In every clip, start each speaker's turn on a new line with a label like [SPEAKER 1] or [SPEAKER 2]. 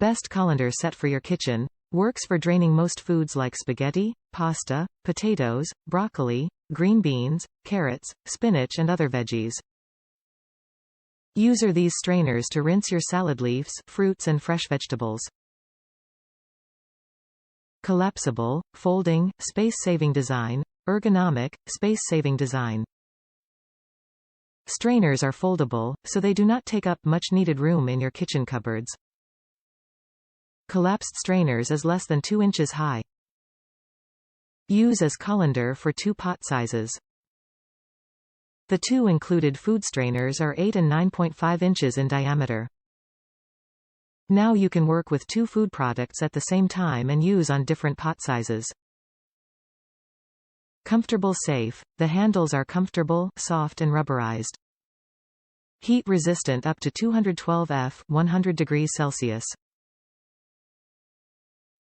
[SPEAKER 1] Best colander set for your kitchen. Works for draining most foods like spaghetti, pasta, potatoes, broccoli, green beans, carrots, spinach and other veggies. Use these strainers to rinse your salad leaves, fruits and fresh vegetables. Collapsible, folding, space-saving design. Ergonomic, space-saving design. Strainers are foldable, so they do not take up much needed room in your kitchen cupboards. Collapsed strainers is less than 2 inches high. Use as colander for 2 pot sizes. The 2 included food strainers are 8 and 9.5 inches in diameter. Now you can work with 2 food products at the same time and use on different pot sizes. Comfortable safe. The handles are comfortable, soft and rubberized. Heat resistant up to 212 F 100 degrees Celsius.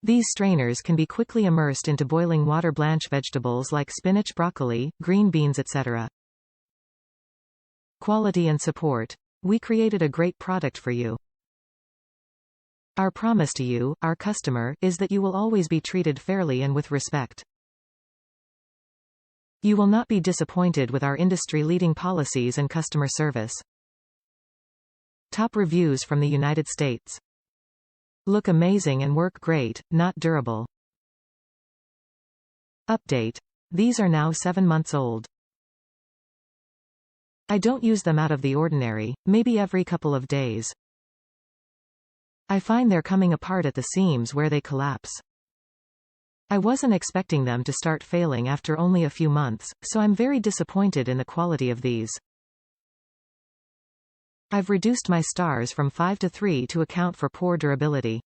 [SPEAKER 1] These strainers can be quickly immersed into boiling water. Blanch vegetables like spinach, broccoli, green beans, etc. Quality and support. We created a great product for you. Our promise to you, our customer, is that you will always be treated fairly and with respect. You will not be disappointed with our industry-leading policies and customer service. Top reviews from the United States. Look amazing and work great, not durable. Update. These are now 7 months old. I don't use them out of the ordinary, maybe every couple of days. I find they're coming apart at the seams where they collapse. I wasn't expecting them to start failing after only a few months, so I'm very disappointed in the quality of these. I've reduced my stars from 5 to 3 to account for poor durability.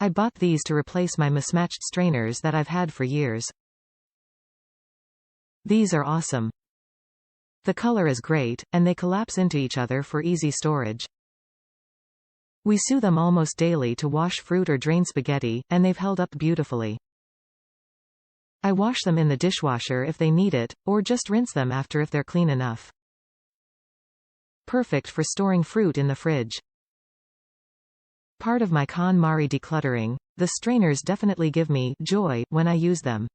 [SPEAKER 1] I bought these to replace my mismatched strainers that I've had for years. These are awesome. The color is great, and they collapse into each other for easy storage. We use them almost daily to wash fruit or drain spaghetti, and they've held up beautifully. I wash them in the dishwasher if they need it, or just rinse them after if they're clean enough. Perfect for storing fruit in the fridge. Part of my KonMari decluttering, the strainers definitely give me joy when I use them.